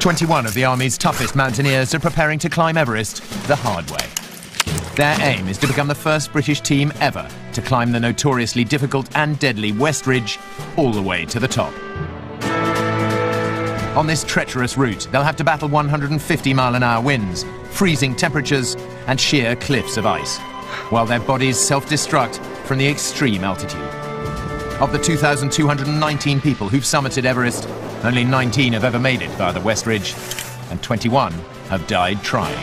21 of the Army's toughest mountaineers are preparing to climb Everest the hard way. Their aim is to become the first British team ever to climb the notoriously difficult and deadly West Ridge all the way to the top. On this treacherous route, they'll have to battle 150-mile-an-hour winds, freezing temperatures and sheer cliffs of ice, while their bodies self-destruct from the extreme altitude. Of the 2,219 people who've summited Everest, only 19 have ever made it via the West Ridge, and 21 have died trying.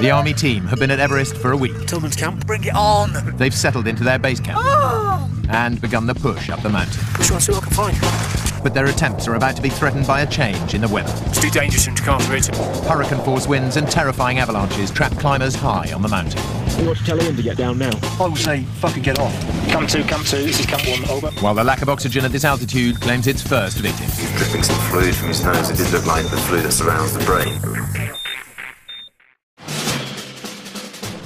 The Army team have been at Everest for a week. Tillman's camp, bring it on! They've settled into their base camp and begun the push up the mountain. Which one, see what I can find? But their attempts are about to be threatened by a change in the weather. It's too dangerous and can't reach it. Hurricane-force winds and terrifying avalanches trap climbers high on the mountain. You want to tell Ian to get down now? I would say, fucking get off. Camp 2, this is Camp 1, over. While the lack of oxygen at this altitude claims its first victim. He's dripping some fluid from his nose. It did look like the fluid that surrounds the brain.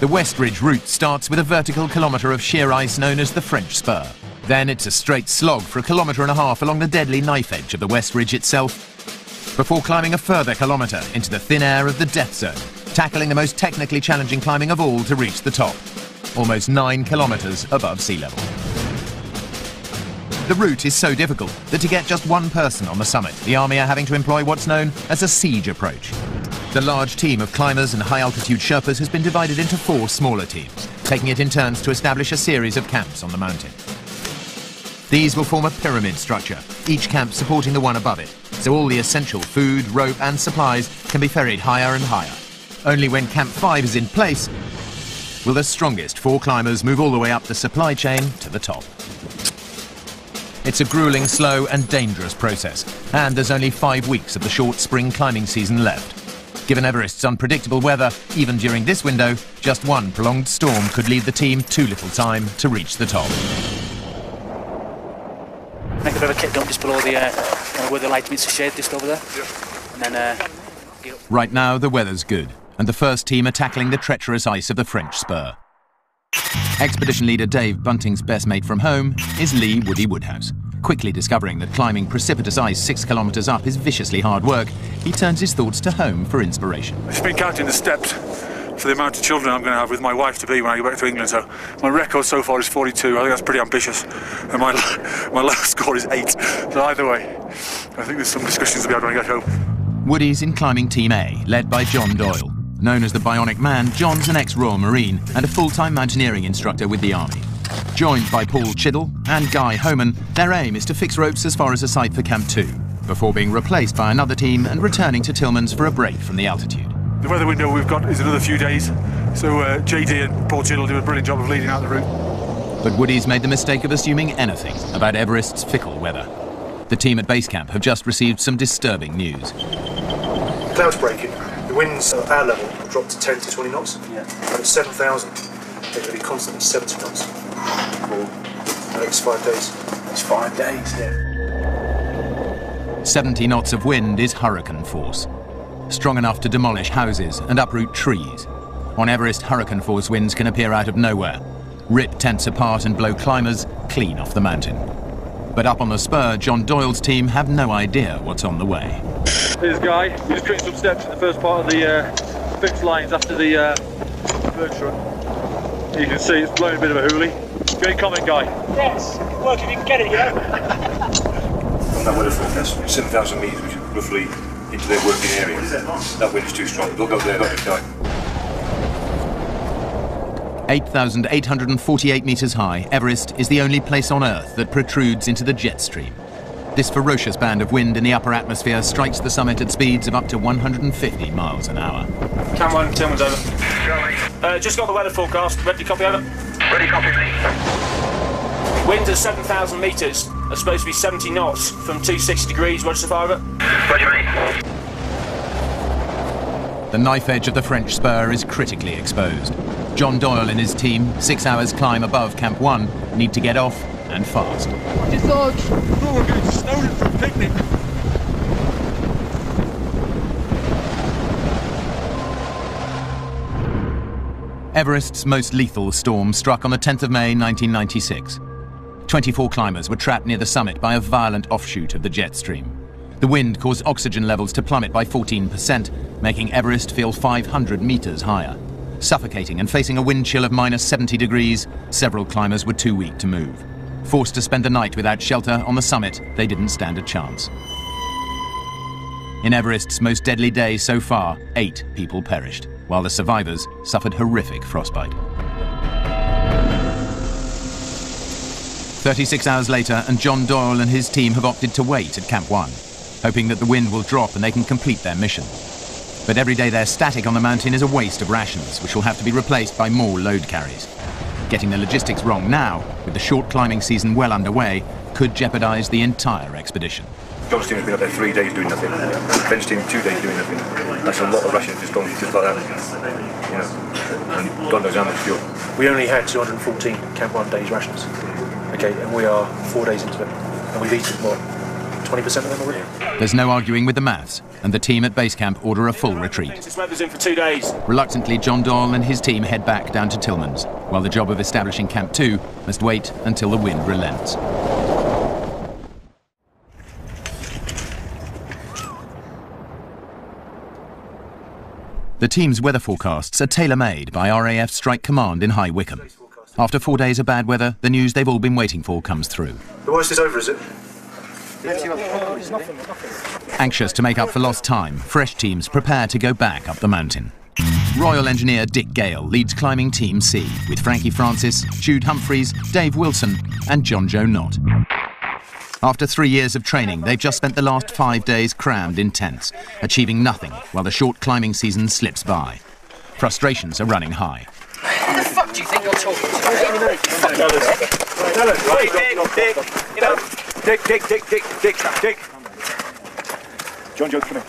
The West Ridge route starts with a vertical kilometre of sheer ice known as the French Spur. Then it's a straight slog for 1.5 kilometres along the deadly knife edge of the West Ridge itself, before climbing a further kilometre into the thin air of the death zone, tackling the most technically challenging climbing of all to reach the top, almost 9 kilometres above sea level. The route is so difficult that to get just one person on the summit, the Army are having to employ what's known as a siege approach. The large team of climbers and high-altitude Sherpas has been divided into 4 smaller teams, taking it in turns to establish a series of camps on the mountain. These will form a pyramid structure, each camp supporting the one above it, so all the essential food, rope and supplies can be ferried higher and higher. Only when Camp 5 is in place will the strongest 4 climbers move all the way up the supply chain to the top. It's a grueling, slow and dangerous process, and there's only 5 weeks of the short spring climbing season left. Given Everest's unpredictable weather, even during this window, just one prolonged storm could leave the team too little time to reach the top. Make a bit of a kit dump just below the where the light meets the shade, just over there. Yeah. And then get up. Right now the weather's good, and the first team are tackling the treacherous ice of the French Spur. Expedition leader Dave Bunting's best mate from home is Lee Woody Woodhouse. Quickly discovering that climbing precipitous ice 6 kilometres up is viciously hard work, he turns his thoughts to home for inspiration. I've just been counting the steps for the amount of children I'm going to have with my wife to be when I go back to England. So my record so far is 42. I think that's pretty ambitious. And my last score is 8. So either way, I think there's some discussions to be had when I get home. Woody's in climbing Team A, led by John Doyle. Known as the Bionic Man, John's an ex-Royal Marine and a full-time mountaineering instructor with the Army. Joined by Paul Chiddle and Guy Homan, their aim is to fix ropes as far as the site for Camp 2, before being replaced by another team and returning to Tillman's for a break from the altitude. The weather window we've got is another few days, so JD and Paul Chiddle do a brilliant job of leading out the route. But Woody's made the mistake of assuming anything about Everest's fickle weather. The team at base camp have just received some disturbing news. Clouds breaking. The winds at our level will drop to 10 to 20 knots. Yeah. And at 7,000, they're going to be constantly 70 knots for the next 5 days. It's 5 days, yeah. 70 knots of wind is hurricane force, strong enough to demolish houses and uproot trees. On Everest, hurricane force winds can appear out of nowhere, rip tents apart and blow climbers clean off the mountain. But up on the spur, John Doyle's team have no idea what's on the way. Here's Guy. We're just doing some steps in the first part of the fixed lines after the birch run. You can see it's blowing a bit of a hoolie. Great comment, Guy. Yes, working, you can get it, you know. On that weather forecast, 7,000 metres, which is roughly into their working area. That wind is too strong. They'll go there, they'll die. 8,848 metres high, Everest is the only place on Earth that protrudes into the jet stream. This ferocious band of wind in the upper atmosphere strikes the summit at speeds of up to 150 miles an hour. Camp 1, Tillman's over. Just got the weather forecast. Ready, copy, over. Ready, copy, please. Winds at 7,000 metres are supposed to be 70 knots from 260 degrees. Roger, so far, over. Ready, mate. The knife edge of the French Spur is critically exposed. John Doyle and his team, 6 hours climb above Camp 1, need to get off and fast. What you thought? Oh, we're going to Snowdon for a picnic. Everest's most lethal storm struck on the 10th of May 1996. 24 climbers were trapped near the summit by a violent offshoot of the jet stream. The wind caused oxygen levels to plummet by 14%, making Everest feel 500 meters higher. Suffocating and facing a wind chill of minus 70 degrees, several climbers were too weak to move. Forced to spend the night without shelter on the summit, they didn't stand a chance. In Everest's most deadly day so far, 8 people perished, while the survivors suffered horrific frostbite. 36 hours later, and John Doyle and his team have opted to wait at Camp 1, hoping that the wind will drop and they can complete their mission. But every day they're static on the mountain is a waste of rations, which will have to be replaced by more load carries. Getting the logistics wrong now, with the short climbing season well underway, could jeopardize the entire expedition. John's team has been up there 3 days doing nothing. Ben's team 2 days doing nothing. That's a lot of rations just gone just like that. You know, and God knows how much fuel. We only had 214 Camp 1 days rations. Okay, and we are 4 days into it. And we've eaten, what, 20% of them already? There's no arguing with the maths, and the team at base camp order a full retreat. This weather's in for 2 days. Reluctantly, John Doyle and his team head back down to Tillman's, while the job of establishing Camp 2 must wait until the wind relents. The team's weather forecasts are tailor-made by RAF Strike Command in High Wycombe. After 4 days of bad weather, the news they've all been waiting for comes through. The worst is over, is it? Anxious to make up for lost time, fresh teams prepare to go back up the mountain. Royal Engineer Dick Gale leads climbing Team C with Frankie Francis, Jude Humphreys, Dave Wilson and John Joe Knott. After 3 years of training, they've just spent the last 5 days crammed in tents, achieving nothing while the short climbing season slips by. Frustrations are running high. Who the fuck do you think you're talking to? Dick. John Joe, come here.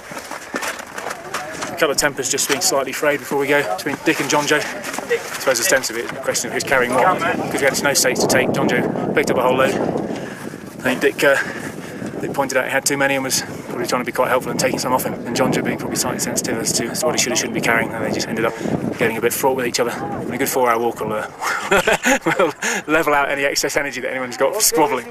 A couple of tempers just being slightly frayed before we go between Dick and John Joe. I suppose the sense of it is a question of who's carrying more, because we had snow stakes to take. John Joe picked up a whole load. I think Dick pointed out he had too many and was probably trying to be quite helpful and taking some off him. And John Joe being probably slightly sensitive as to what he should or shouldn't be carrying. And they just ended up getting a bit fraught with each other. And a good 4 hour walk will level out any excess energy that anyone's got for squabbling.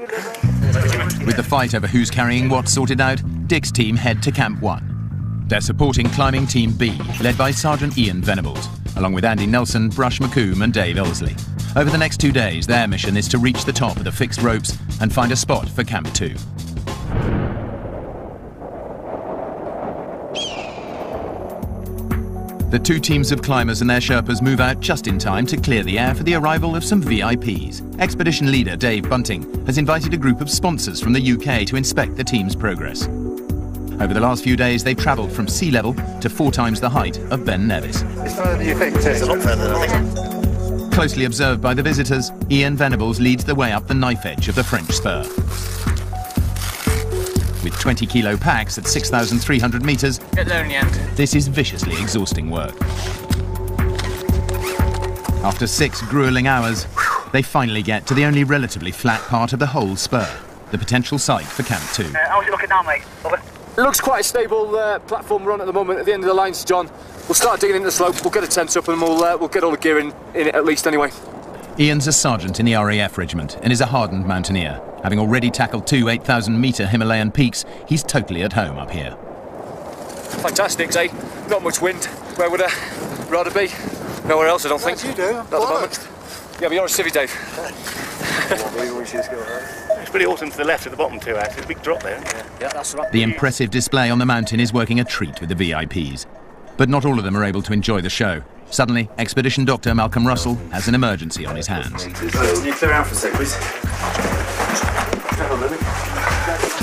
With the fight over who's carrying what sorted out, Dick's team head to Camp 1. They're supporting climbing Team B, led by Sergeant Ian Venables, along with Andy Nelson, Brush McComb and Dave Elsley. Over the next 2 days, their mission is to reach the top of the fixed ropes and find a spot for Camp 2. The 2 teams of climbers and their Sherpas move out just in time to clear the air for the arrival of some VIPs. Expedition leader Dave Bunting has invited a group of sponsors from the UK to inspect the team's progress. Over the last few days, they've travelled from sea level to 4 times the height of Ben Nevis. It's not in the UK, it's a lot further, I think. Closely observed by the visitors, Ian Venables leads the way up the knife edge of the French spur. With 20-kilo packs at 6,300 metres, Get there in the end. this is viciously exhausting work. After 6 gruelling hours, they finally get to the only relatively flat part of the whole spur, the potential site for Camp 2. How's it looking now, mate? Over. It looks quite a stable platform we're on at the moment at the end of the lines, John. We'll start digging into the slope, we'll get a tent up and we'll get all the gear in it at least anyway. Ian's a sergeant in the RAF regiment and is a hardened mountaineer. Having already tackled 2 8,000-metre Himalayan peaks, he's totally at home up here. Fantastic, eh? Not much wind. Where would I rather be? Nowhere else, I don't think. You do, Not at the moment. Yeah, but you're a civvy, Dave. It's pretty awesome to the left at the bottom too, actually. There's a big drop there. Yeah, that's right. The impressive display on the mountain is working a treat with the VIPs. But not all of them are able to enjoy the show. Suddenly, Expedition Doctor Malcolm Russell has an emergency on his hands. Can you clear out for a sec, please?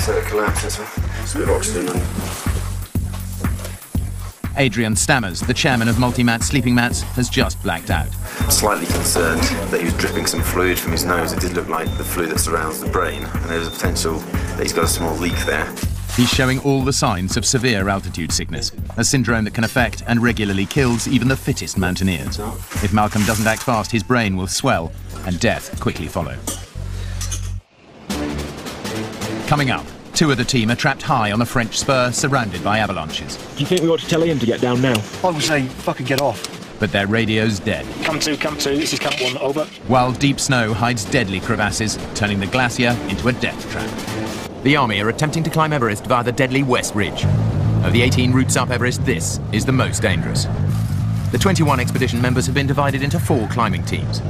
So it collapses, huh? It's a bit of oxygen. Adrian Stammers, the chairman of Multimat Sleeping Mats, has just blacked out. I'm slightly concerned that he was dripping some fluid from his nose. It did look like the fluid that surrounds the brain, and there's a potential that he's got a small leak there. He's showing all the signs of severe altitude sickness, a syndrome that can affect and regularly kills even the fittest mountaineers. If Malcolm doesn't act fast, his brain will swell and death quickly follow. Coming up, 2 of the team are trapped high on the French spur, surrounded by avalanches. Do you think we ought to tell Ian to get down now? I would say fucking get off. but their radio's dead. Camp 2, this is Camp 1, over. While deep snow hides deadly crevasses, turning the glacier into a death trap. The army are attempting to climb Everest via the deadly West Ridge. Of the 18 routes up Everest, this is the most dangerous. The 21 expedition members have been divided into 4 climbing teams.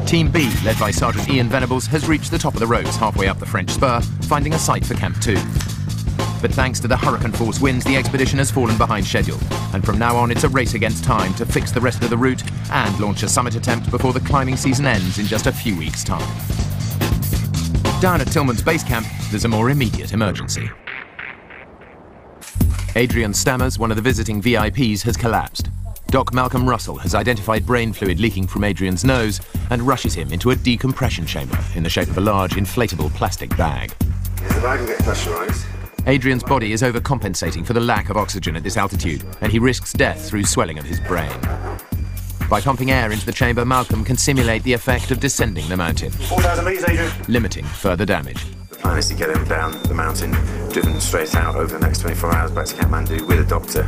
Team B, led by Sergeant Ian Venables, has reached the top of the roads halfway up the French spur, finding a site for Camp 2. But thanks to the hurricane force winds, the expedition has fallen behind schedule, and from now on it's a race against time to fix the rest of the route and launch a summit attempt before the climbing season ends in just a few weeks' time. Down at Tillman's base camp, there's a more immediate emergency. Adrian Stammers, one of the visiting VIPs, has collapsed. Doc Malcolm Russell has identified brain fluid leaking from Adrian's nose and rushes him into a decompression chamber in the shape of a large inflatable plastic bag. Yeah, the bag will get pressurised. Adrian's body is overcompensating for the lack of oxygen at this altitude, and he risks death through swelling of his brain. By pumping air into the chamber, Malcolm can simulate the effect of descending the mountain, 4,000 metres, Adrian. limiting further damage. The plan is to get him down the mountain, driven straight out over the next 24 hours back to Kathmandu with a doctor.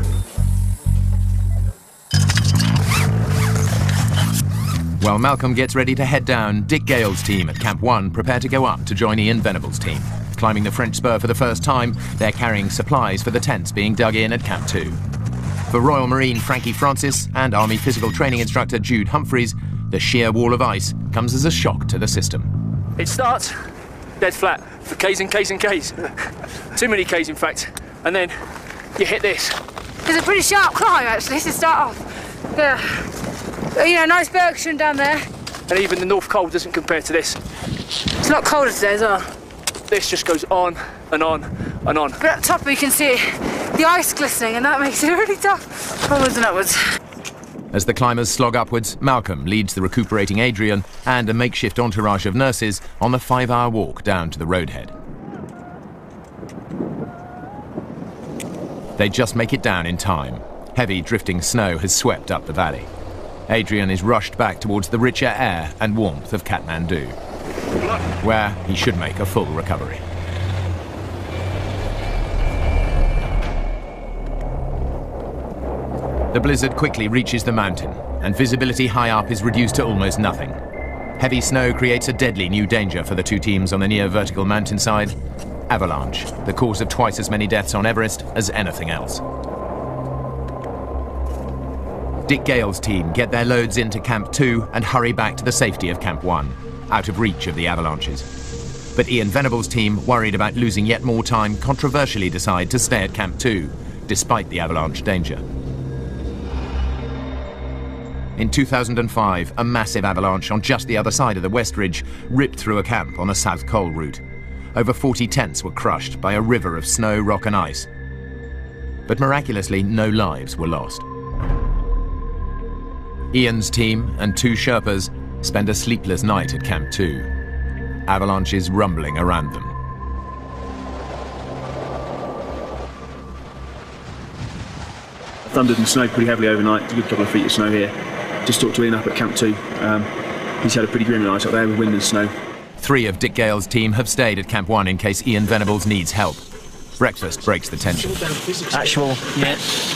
While Malcolm gets ready to head down, Dick Gale's team at Camp 1 prepare to go up to join Ian Venables' team. Climbing the French spur for the first time, they're carrying supplies for the tents being dug in at Camp 2. For Royal Marine Frankie Francis and Army physical training instructor Jude Humphreys, the sheer wall of ice comes as a shock to the system. It starts dead flat for Ks and Ks and Ks. Too many Ks, in fact. And then you hit this. It's a pretty sharp climb, actually, to start off. Yeah. You know, nice bergstrom down there. And even the North Col doesn't compare to this. It's a lot colder today as well. This just goes on and on and on. But at the top we can see the ice glistening, and that makes it really tough. Onwards and upwards. As the climbers slog upwards, Malcolm leads the recuperating Adrian and a makeshift entourage of nurses on the 5-hour walk down to the roadhead. They just make it down in time. Heavy drifting snow has swept up the valley. Adrian is rushed back towards the richer air and warmth of Kathmandu, where he should make a full recovery. The blizzard quickly reaches the mountain, and visibility high up is reduced to almost nothing. Heavy snow creates a deadly new danger for the 2 teams on the near-vertical mountainside: avalanche, the cause of twice as many deaths on Everest as anything else. Dick Gale's team get their loads into Camp 2 and hurry back to the safety of Camp 1, out of reach of the avalanches. But Ian Venables' team, worried about losing yet more time, controversially decide to stay at Camp 2, despite the avalanche danger. In 2005, a massive avalanche on just the other side of the West Ridge ripped through a camp on the South Col route. Over 40 tents were crushed by a river of snow, rock and ice. But miraculously, no lives were lost. Ian's team and 2 Sherpas spend a sleepless night at Camp 2, avalanches rumbling around them. Thundered and snowed pretty heavily overnight, a good couple of feet of snow here. Just talked to Ian up at Camp 2. He's had a pretty grim night up there with wind and snow. 3 of Dick Gale's team have stayed at Camp 1 in case Ian Venables needs help. Breakfast breaks the tension. Actual,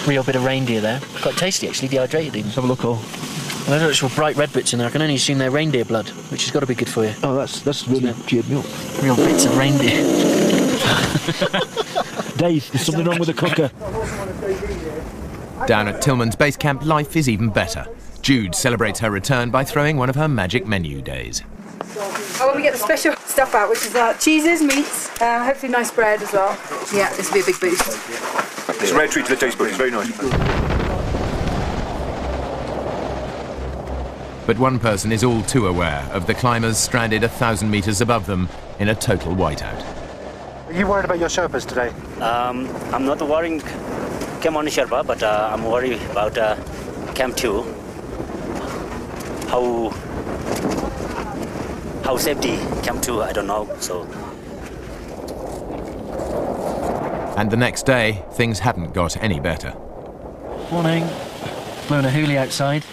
real bit of reindeer there. Quite tasty, actually, dehydrated even. Have a look, all. And there's actual bright red bits in there. I can only assume they're reindeer blood, which has got to be good for you. Oh, that's really cheered me up. Real bits of reindeer. Dave, there's something wrong with the cooker. Down at Tillman's base camp, life is even better. Jude celebrates her return by throwing one of her magic menu days. Oh, when we get the special stuff out, which is cheeses, meats, hopefully nice bread as well. Yeah, this will be a big boost. It's a rare treat to the taste bud, it's very nice. But one person is all too aware of the climbers stranded 1,000 metres above them in a total whiteout. Are you worried about your Sherpas today? I'm not worrying Camp 1 Sherpa, but I'm worried about Camp 2. How safety Camp 2, I don't know, so. And the next day, things hadn't got any better. Morning. Blowing a hoolie outside.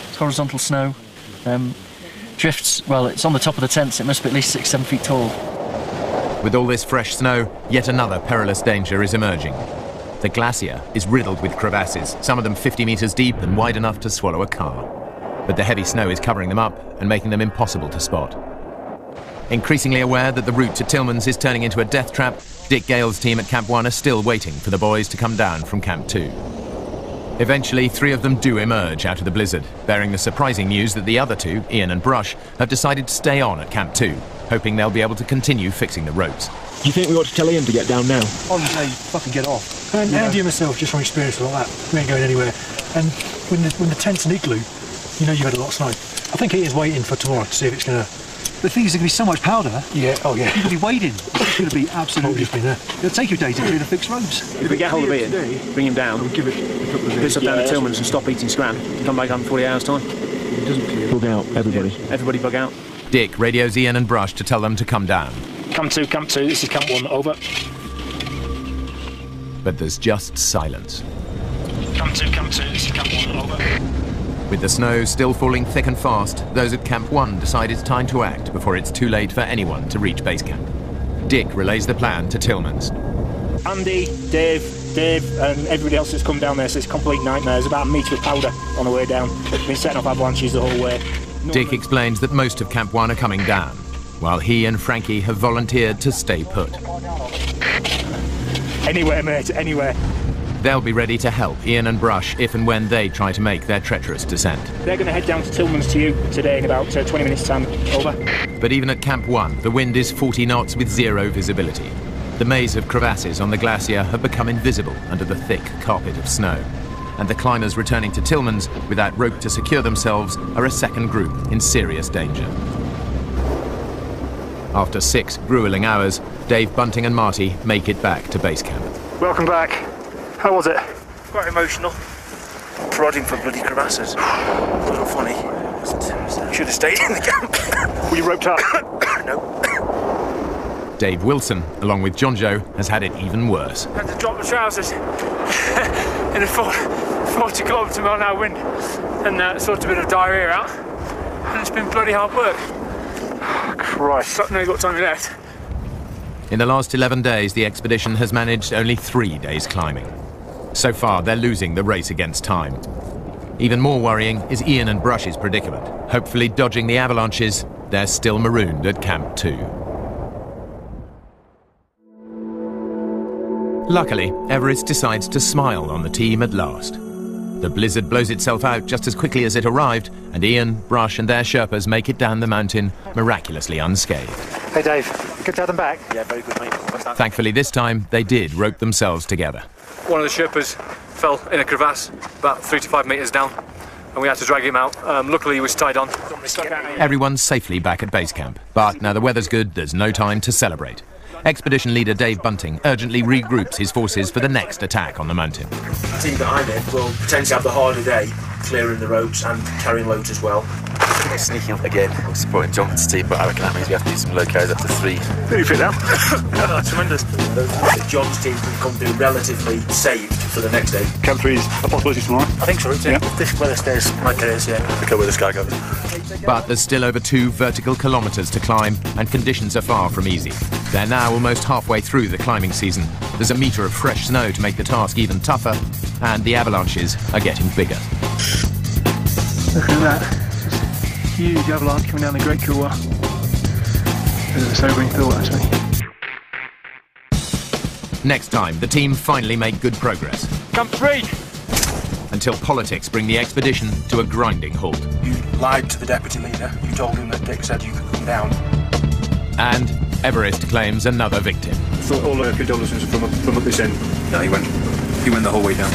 It's horizontal snow. Drifts, well, it's on the top of the tents. It must be at least 6-7 feet tall. With all this fresh snow, yet another perilous danger is emerging. The glacier is riddled with crevasses, some of them 50 metres deep and wide enough to swallow a car. But the heavy snow is covering them up and making them impossible to spot. Increasingly aware that the route to Tillman's is turning into a death trap, Dick Gale's team at Camp 1 are still waiting for the boys to come down from Camp 2. Eventually, 3 of them do emerge out of the blizzard, bearing the surprising news that the other 2, Ian and Brush, have decided to stay on at Camp 2, hoping they'll be able to continue fixing the ropes. Do you think we ought to tell Ian to get down now? I would say fucking get off. And you myself, just from experience like that, we ain't going anywhere. And when the tent's an igloo, you know you've had a lot of snow. I think Ian's waiting for tomorrow to see if it's going to... The thing is, there's going to be so much powder. Yeah, oh yeah. You're going to be wading. It's going to be absolutely... It'll take you a day to clear the fixed ropes. If we get hold of Ian, bring him down, give it a couple of days. Down to Tillman's and stop eating scran. Come back in 40 hours' time. It doesn't clear. Bug out, everybody. Yeah. Everybody bug out. Dick radios Ian and Brush to tell them to come down. Camp 2, this is Camp 1, over. But there's just silence. Camp 2, this is Camp 1, over. With the snow still falling thick and fast, those at Camp 1 decide it's time to act before it's too late for anyone to reach base camp. Dick relays the plan to Tillman's. Andy, Dave, and everybody else that's come down there says it's a complete nightmare. There's about a metre of powder on the way down. Been setting off avalanches the whole way. Dick explains that most of Camp 1 are coming down, while he and Frankie have volunteered to stay put. Anywhere, mate, anywhere. They'll be ready to help Ian and Brush if and when they try to make their treacherous descent. They're going to head down to Tillman's to you today in about 20 minutes' time. Over. But even at Camp 1, the wind is 40 knots with zero visibility. The maze of crevasses on the glacier have become invisible under the thick carpet of snow. And the climbers returning to Tillman's without rope to secure themselves are a second group in serious danger. After 6 grueling hours, Dave Bunting and Marty make it back to base camp. Welcome back. How was it? Quite emotional. Prodding for bloody crevasses. A little funny. Should have stayed in the camp. Were you roped up? No. Dave Wilson, along with John Joe, has had it even worse. I had to drop the trousers in a 40 kilometre mile an hour wind and sort a bit of diarrhoea out. And it's been bloody hard work. Oh, Christ, I've only got time left. In the last 11 days, the expedition has managed only 3 days climbing. So far, they're losing the race against time. Even more worrying is Ian and Brush's predicament. Hopefully dodging the avalanches, they're still marooned at Camp 2. Luckily, Everest decides to smile on the team at last. The blizzard blows itself out just as quickly as it arrived, and Ian, Brush and their Sherpas make it down the mountain miraculously unscathed. Hey Dave, good to have them back. Yeah, very good, mate. Thankfully this time, they did rope themselves together. One of the Sherpas fell in a crevasse about 3 to 5 metres down, and we had to drag him out. Luckily he was tied on. Everyone's safely back at base camp, but now the weather's good, there's no time to celebrate. Expedition leader Dave Bunting urgently regroups his forces for the next attack on the mountain. The team behind it will potentially have the harder day, clearing the ropes and carrying loads as well. We're sneaking up again. We're supporting Jonathan's team, but I reckon that means we have to do some low carries up to 3. Really fit now. That's tremendous. John's team can come through relatively safe for the next day. Camp 3 is a possibility tomorrow? I think so, yeah. If this weather stays like it is, yeah. Look at where the sky goes. But there's still over 2 vertical kilometres to climb, and conditions are far from easy. They're now almost halfway through the climbing season. There's a metre of fresh snow to make the task even tougher, and the avalanches are getting bigger. Look at that. Huge avalanche coming down the Great Couloir. Bit of a sobering thought, actually. Next time, the team finally make good progress. Camp 3! Until politics bring the expedition to a grinding halt. You lied to the deputy leader. You told him that Dick said you could come down. And Everest claims another victim. I thought all the condolences were from up this end. No, he went the whole way down.